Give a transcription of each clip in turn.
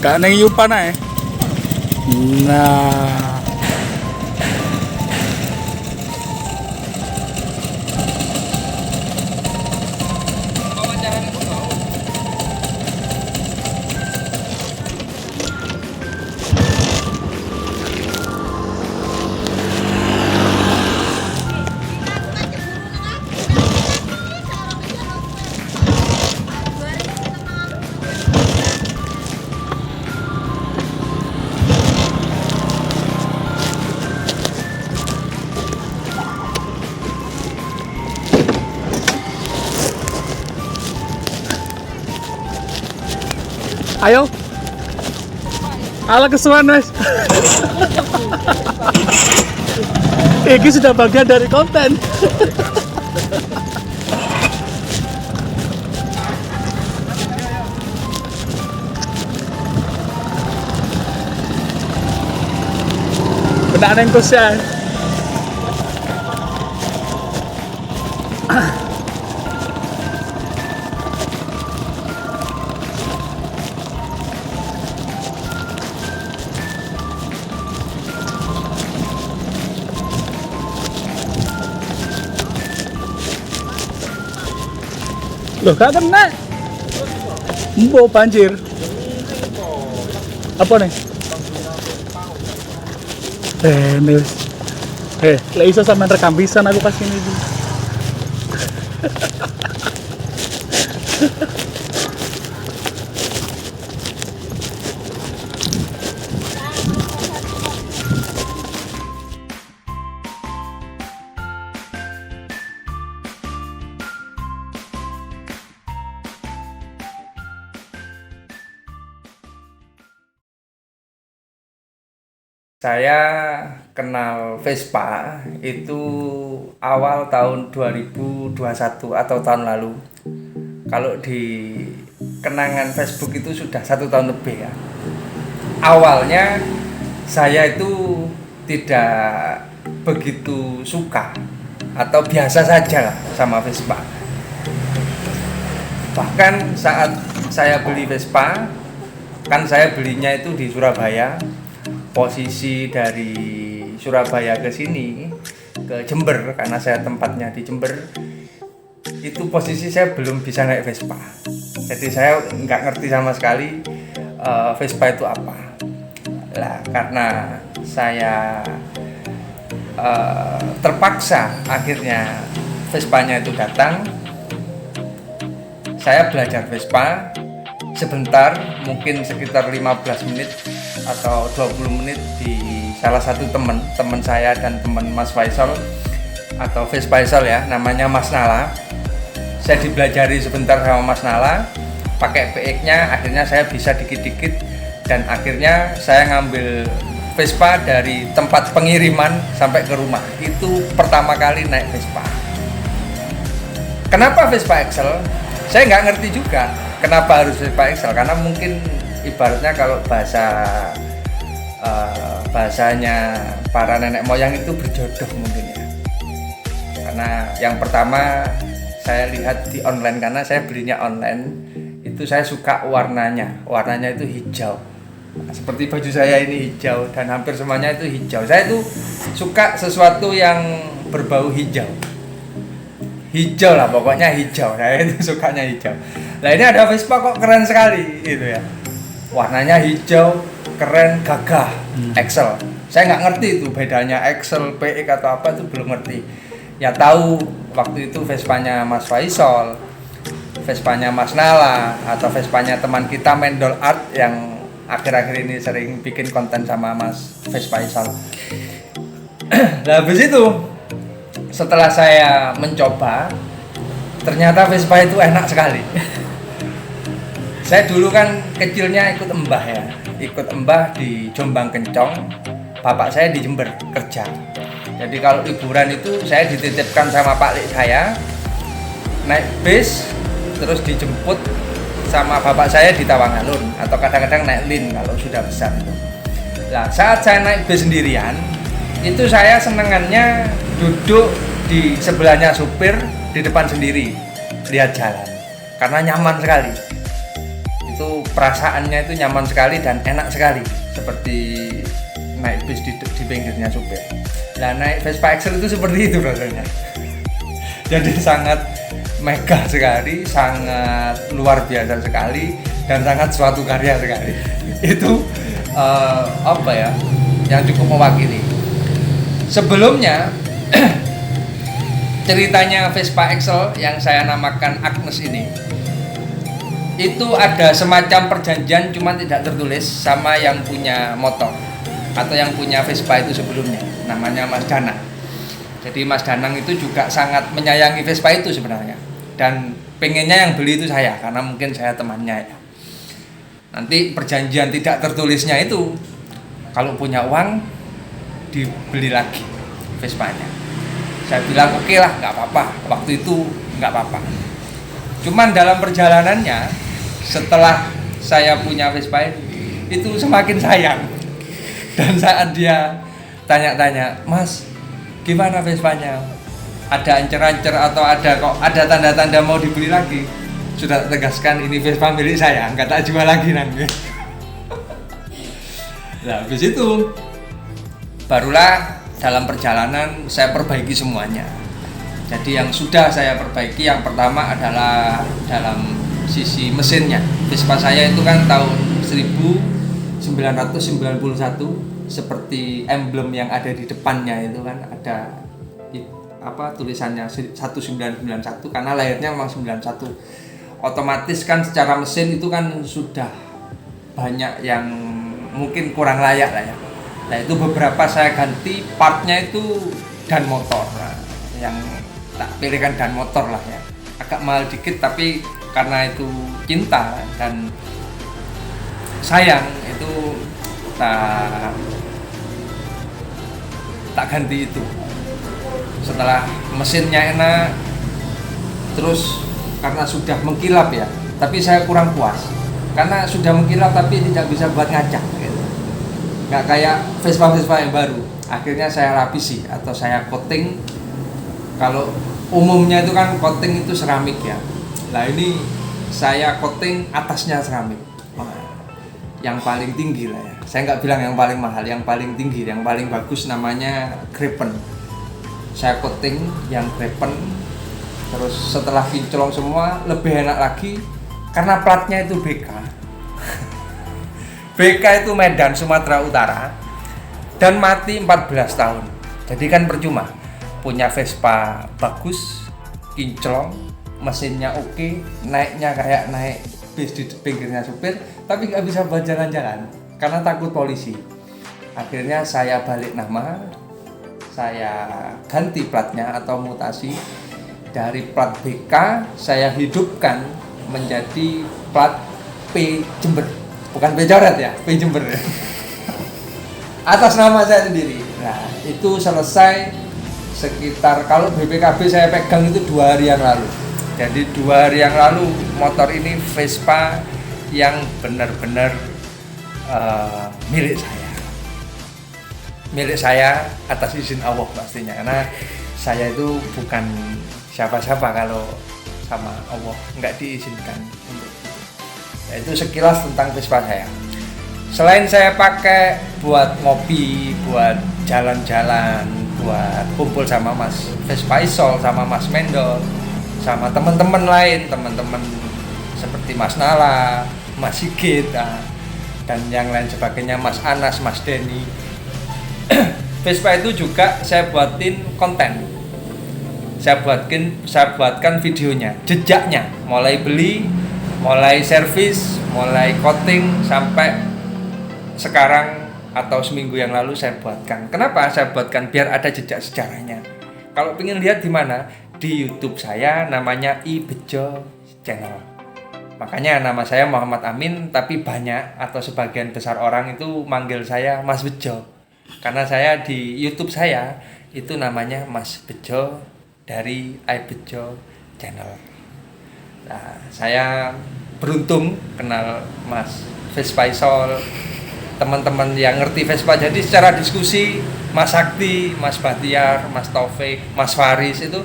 Gak neng Yupan ae. Nah, ayo. Ala kesuwan Mas. Ini sudah bagian dari konten. Benak neng kusya. Loh, gak kena. Mbok banjir. Apa nih? Nih. Lah iso sampean rekam pisan aku pas ini. Saya kenal Vespa itu awal tahun 2021 atau tahun lalu. Kalau di kenangan Facebook itu sudah 1 tahun lebih ya. Awalnya saya itu tidak begitu suka atau biasa saja lah sama Vespa. Bahkan saat saya beli Vespa, kan saya belinya itu di Surabaya. Posisi dari Surabaya ke sini ke Jember, karena saya tempatnya di Jember, itu posisi saya belum bisa naik Vespa. Jadi saya nggak ngerti sama sekali Vespa itu apa. Lah karena saya terpaksa akhirnya Vespanya itu datang, saya belajar Vespa sebentar, mungkin sekitar 15 menit atau 20 menit di salah satu teman saya dan teman Mas Faisal atau Vespaisal ya, namanya Mas Nala. Saya dibelajari sebentar sama Mas Nala, pakai PX-nya, akhirnya saya bisa dikit-dikit dan akhirnya saya ngambil Vespa dari tempat pengiriman sampai ke rumah. Itu pertama kali naik Vespa. Kenapa Vespa Excel? Saya nggak ngerti juga kenapa harus Vespa Excel, karena mungkin ibaratnya kalau bahasanya para nenek moyang itu berjodoh mungkin ya. Karena yang pertama saya lihat di online, karena saya belinya online, itu saya suka warnanya itu hijau. Seperti baju saya ini hijau dan hampir semuanya itu hijau. Saya itu suka sesuatu yang berbau hijau. Hijau lah, pokoknya hijau. Saya itu sukanya hijau. Nah ini ada Vespa kok keren sekali gitu ya. Warnanya hijau, keren, gagah, Excel. Saya nggak ngerti itu bedanya Excel, PX atau apa, itu belum ngerti. Ya tahu waktu itu Vespanya Mas Faisal, Vespanya Mas Nala, atau Vespanya teman kita Mendol Art yang akhir-akhir ini sering bikin konten sama Mas Vespaisal. Nah habis itu setelah saya mencoba, ternyata Vespa itu enak sekali. Saya dulu kan kecilnya ikut embah ya, ikut embah di Jombang Kencong. Bapak saya di Jember kerja. Jadi kalau liburan itu saya dititipkan sama Pak Lik saya, naik bis terus dijemput sama bapak saya di Tawangalun, atau kadang-kadang naik lin kalau sudah besar itu. Nah saat saya naik bis sendirian, itu saya senengannya duduk di sebelahnya supir, di depan sendiri lihat jalan, karena nyaman sekali. Itu perasaannya itu nyaman sekali dan enak sekali, seperti naik bis di pinggirnya supir. Nah, naik Vespa Excel itu seperti itu rasanya. Jadi sangat megah sekali, sangat luar biasa sekali, dan sangat suatu karya sekali. Itu apa ya, yang cukup mewakili. Sebelumnya ceritanya Vespa Excel yang saya namakan Agnes ini, itu ada semacam perjanjian, cuma tidak tertulis, sama yang punya motor atau yang punya Vespa itu sebelumnya, namanya Mas Danang. Jadi Mas Danang itu juga sangat menyayangi Vespa itu sebenarnya, dan pengennya yang beli itu saya, karena mungkin saya temannya ya. Nanti perjanjian tidak tertulisnya itu, kalau punya uang dibeli lagi Vespanya. Saya bilang oke lah, nggak apa-apa, waktu itu nggak apa-apa. Cuman dalam perjalanannya, setelah saya punya Vespa itu semakin sayang. Dan saat dia tanya-tanya, Mas, gimana Vespanya? Ada ancer-ancer atau ada tanda-tanda mau dibeli lagi? Sudah tegaskan ini Vespa milik saya, nggak tak jual lagi nanti. Nah, habis itu barulah dalam perjalanan saya perbaiki semuanya. Jadi yang sudah saya perbaiki, yang pertama adalah dalam sisi mesinnya. Vespa saya itu kan tahun 1991, seperti emblem yang ada di depannya itu kan ada tulisannya 1991, karena lahirnya memang 91. Otomatis kan secara mesin itu kan sudah banyak yang mungkin kurang layak lah ya. Nah, itu beberapa saya ganti partnya itu dan motor. Nah, yang tak pilihkan dan motor lah ya, agak mahal dikit, tapi karena itu cinta dan sayang, itu tak ganti itu. Setelah mesinnya enak, terus karena sudah mengkilap ya, tapi saya kurang puas karena sudah mengkilap tapi tidak bisa buat ngacak gitu. Nggak kayak Vespa-Vespa yang baru. Akhirnya saya lapisi atau saya coating. Kalau umumnya itu kan coating itu seramik ya. Nah, ini saya coating atasnya seramik. Yang paling tinggi lah ya. Saya nggak bilang yang paling mahal, yang paling tinggi, yang paling bagus namanya Grapen. Saya coating yang Grapen. Terus setelah kinclong semua, lebih enak lagi karena platnya itu BK. BK itu Medan, Sumatera Utara, dan mati 14 tahun. Jadi kan percuma. Punya Vespa bagus, kinclong, mesinnya oke, naiknya kayak naik bis di pinggirnya supir, tapi nggak bisa buat jalan-jalan karena takut polisi. Akhirnya saya balik nama, saya ganti platnya atau mutasi. Dari plat BK saya hidupkan menjadi plat P Jember, bukan P Coret ya, P Jember. Atas nama saya sendiri. Nah, itu selesai sekitar, kalau BPKB saya pegang itu 2 hari yang lalu. Jadi 2 hari yang lalu motor ini Vespa yang benar-benar milik saya. Milik saya atas izin Allah pastinya, karena saya itu bukan siapa-siapa kalau sama Allah, nggak diizinkan untuk itu. Nah, itu sekilas tentang Vespa saya. Selain saya pakai buat ngopi, buat jalan-jalan, buat kumpul sama Mas Vespaisol, sama Mas Mendol, sama teman-teman lain, teman-teman seperti Mas Nala, Mas Sigit, dan yang lain sebagainya, Mas Anas, Mas Denny. Vespa itu juga saya buatin konten. Saya buatkan videonya, jejaknya, mulai beli, mulai servis, mulai coating sampai sekarang atau seminggu yang lalu saya buatkan. Kenapa saya buatkan? Biar ada jejak sejarahnya. Kalau pengen lihat di mana? Di YouTube saya, namanya I Bejo Channel. Makanya nama saya Muhammad Amin, tapi banyak atau sebagian besar orang itu manggil saya Mas Bejo. Karena saya di YouTube saya itu namanya Mas Bejo dari I Bejo Channel. Nah, saya beruntung kenal Mas Vespaisol, teman-teman yang ngerti Vespa. Jadi secara diskusi, Mas Sakti, Mas Bahtiar, Mas Taufik, Mas Faris itu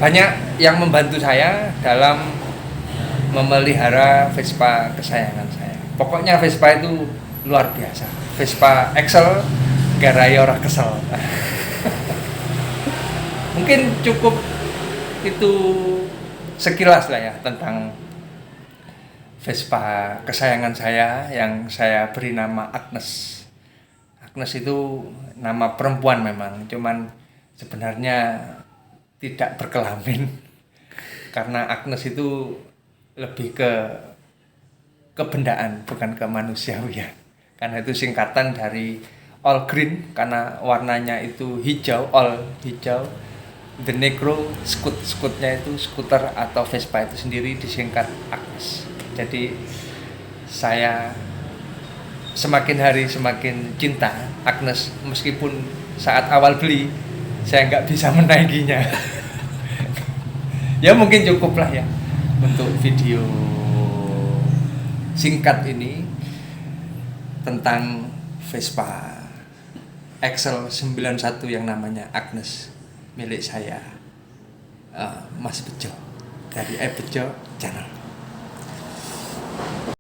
banyak yang membantu saya dalam memelihara Vespa kesayangan saya. Pokoknya Vespa itu luar biasa. Vespa Excel garai ora kesel. Mungkin cukup itu sekilas lah ya tentang Vespa kesayangan saya yang saya beri nama Agnes. Agnes itu nama perempuan memang, cuman sebenarnya tidak berkelamin. Karena Agnes itu lebih ke kebendaan, bukan ke manusiawian. Karena itu singkatan dari all green, karena warnanya itu hijau, all hijau. The Negro, skutnya itu skuter atau Vespa itu sendiri disingkat Agnes. Jadi saya semakin hari semakin cinta Agnes, meskipun saat awal beli saya nggak bisa menaikinya. Ya mungkin cukup lah ya untuk video singkat ini tentang Vespa Excel 91 yang namanya Agnes, milik saya, Mas Bejo dari Bejo Channel.